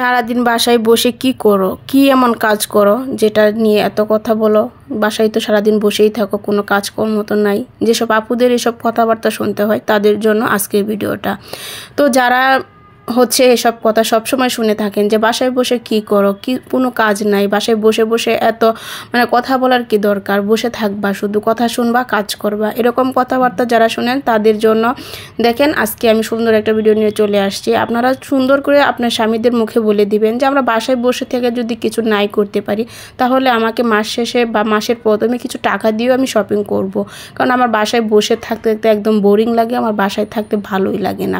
সারাদিন বাসায় বসে কি করো, কি এমন কাজ করো যেটা নিয়ে এত কথা বলো? বাসায় তো সারাদিন বসেই থাকো, কোনো কাজকর্ম তো নাই। যেসব আপুদের এসব কথাবার্তা শুনতে হয় তাদের জন্য আজকের ভিডিওটা। তো যারা এসব কথা সবসময় শুনে থাকেন যে বাসায় বসে কি করো, কি কোনো কাজ নাই, বাসায় বসে বসে এত কথা বলার কি দরকার, বসে থাকবা শুধু কথা শুনবা কাজ করবা, এরকম কথাবার্তা যারা শুনেন তাদের জন্য দেখেন আজকে আমি সুন্দর একটা ভিডিও নিয়ে চলে আসছি। আপনারা সুন্দর করে আপনার স্বামীদের মুখে বলে দিবেন যে আমরা বাসায় বসে থেকে যদি কিছু নাই করতে পারি তাহলে আমাকে মাস শেষে বা মাসের প্রথমে কিছু টাকা দিয়েও আমি শপিং করব। কারণ আমার বাসায় বসে থাকতে থাকতে একদম বোরিং লাগে, আমার বাসায় থাকতে ভালোই লাগে না।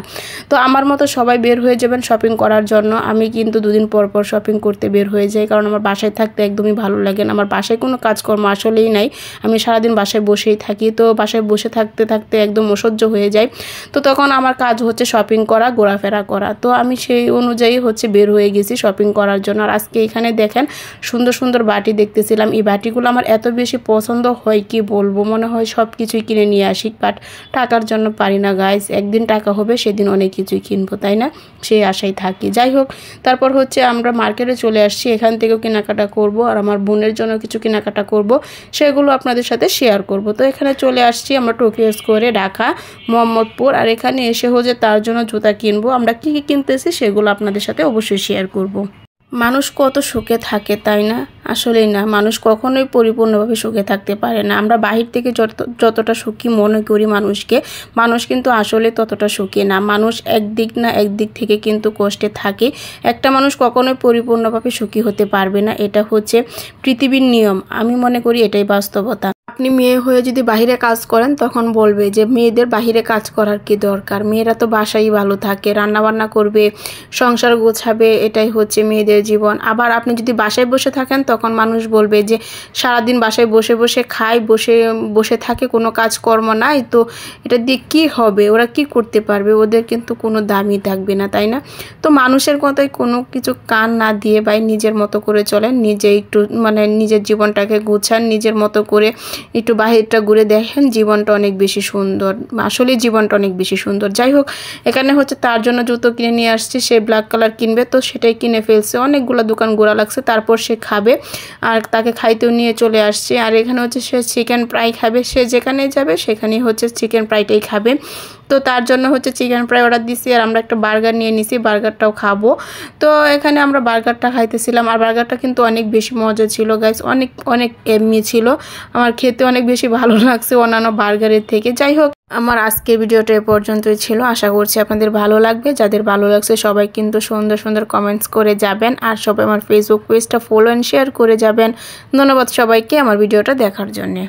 তো আমার মতো সবাই বের হয়ে যাবেন শপিং করার জন্য। আমি কিন্তু দুদিন পর পর শপিং করতে বের হয়ে যাই, কারণ আমার বাসায় থাকতে একদমই ভালো লাগে না। আমার বাসায় কোনো কাজকর্ম আসলেই নাই, আমি সারাদিন বাসায় বসেই থাকি। তো বাসায় বসে থাকতে থাকতে একদম অসহ্য হয়ে যায়। তো তখন আমার কাজ হচ্ছে শপিং করা, ঘোরাফেরা করা। তো আমি সেই অনুযায়ী বের হয়ে গেছি শপিং করার জন্য। আর আজকে এখানে দেখেন সুন্দর সুন্দর বাটি দেখতেছিলাম। এই বাটিগুলো আমার এত বেশি পছন্দ হয় কি বলবো, মনে হয় সব কিছুই কিনে নিয়ে আসি, বাট টাকার জন্য পারি না গাইস। একদিন টাকা হবে সেদিন অনেক কিছুই কিনবো, তাই না? সেই আশায় থাকি। যাই হোক, তারপর আমরা মার্কেটে চলে আসছি, এখান থেকেও কেনাকাটা করব আর আমার বোনের জন্য কিছু কেনাকাটা করব, সেগুলো আপনাদের সাথে শেয়ার করব। তো এখানে চলে আসছি আমরা টোকিও স্কোয়ারে, ঢাকা মোহাম্মদপুর। আর এখানে এসে তার জন্য জুতা কিনবো। আমরা কি কি কিনতেছি সেগুলো আপনাদের সাথে অবশ্যই শেয়ার করব। মানুষ কত সুখে থাকে, তাই না? আসলেই না, মানুষ কখনোই পরিপূর্ণভাবে সুখে থাকতে পারে না। আমরা বাহির থেকে যতটা সুখী মনে করি মানুষকে, মানুষ কিন্তু আসলে ততটা সুখী না। মানুষ একদিক না একদিক থেকে কিন্তু কষ্টে থাকে। একটা মানুষ কখনোই পরিপূর্ণভাবে সুখী হতে পারবে না, এটা পৃথিবীর নিয়ম। আমি মনে করি এটাই বাস্তবতা। আপনি মেয়ে হয়ে যদি বাহিরে কাজ করেন তখন বলবে যে মেয়েদের বাহিরে কাজ করার কি দরকার, মেয়েরা তো বাসায় ভালো থাকে, রান্নাবান্না করবে, সংসার গোছাবে, এটাই মেয়েদের জীবন। আবার আপনি যদি বাসায় বসে থাকেন তখন মানুষ বলবে যে সারাদিন বাসায় বসে বসে খায়, বসে বসে থাকে, কোনো কাজকর্ম নাই, তো এটা দিয়ে কী হবে, ওরা কি করতে পারবে, ওদের কিন্তু কোনো দামই থাকবে না, তাই না? তো মানুষের কথায় কোনো কিছু কান না দিয়ে ভাই নিজের মতো করে চলেন, নিজে একটু নিজের জীবনটাকে গোছান, নিজের মতো করে একটু বাহিরটা ঘুরে দেখেন, জীবনটা অনেক বেশি সুন্দর। আসলে জীবনটা অনেক বেশি সুন্দর। যাই হোক, এখানে তার জন্য জুতো কিনে নিয়ে আসছে, সে ব্ল্যাক কালার কিনবে, তো সেটাই কিনে ফেলছে। অনেকগুলো দোকান ঘোরা লাগছে, তারপর সে খাবে আর তাকে খাইতেও নিয়ে চলে আসছে। আর এখানে সে চিকেন ফ্রাই খাবে, সে যেখানে যাবে সেখানেই চিকেন ফ্রাইটাই খাবে। তো তার জন্য চিকেন ফ্রাই অর্ডার দিছি আর আমরা একটা বার্গার নিয়ে নিছি, বার্গারটাও খাবো। তো এখানে আমরা বার্গারটা খাইতেছিলাম আর বার্গারটা কিন্তু অনেক বেশি মজা ছিল গাইস, অনেক অনেক এমনি ছিল। আমার খেতে অনেক বেশি ভালো লাগছে অন্যান্য বার্গারের থেকে। যাই হোক, আমার আজকের ভিডিওটা এ পর্যন্তই ছিল। আশা করছি আপনাদের ভালো লাগবে। যাদের ভালো লাগছে সবাই কিন্তু সুন্দর সুন্দর কমেন্টস করে যাবেন আর সবাই আমার ফেসবুক পেজটা ফলো অ্যান্ড শেয়ার করে যাবেন। ধন্যবাদ সবাইকে আমার ভিডিওটা দেখার জন্যে।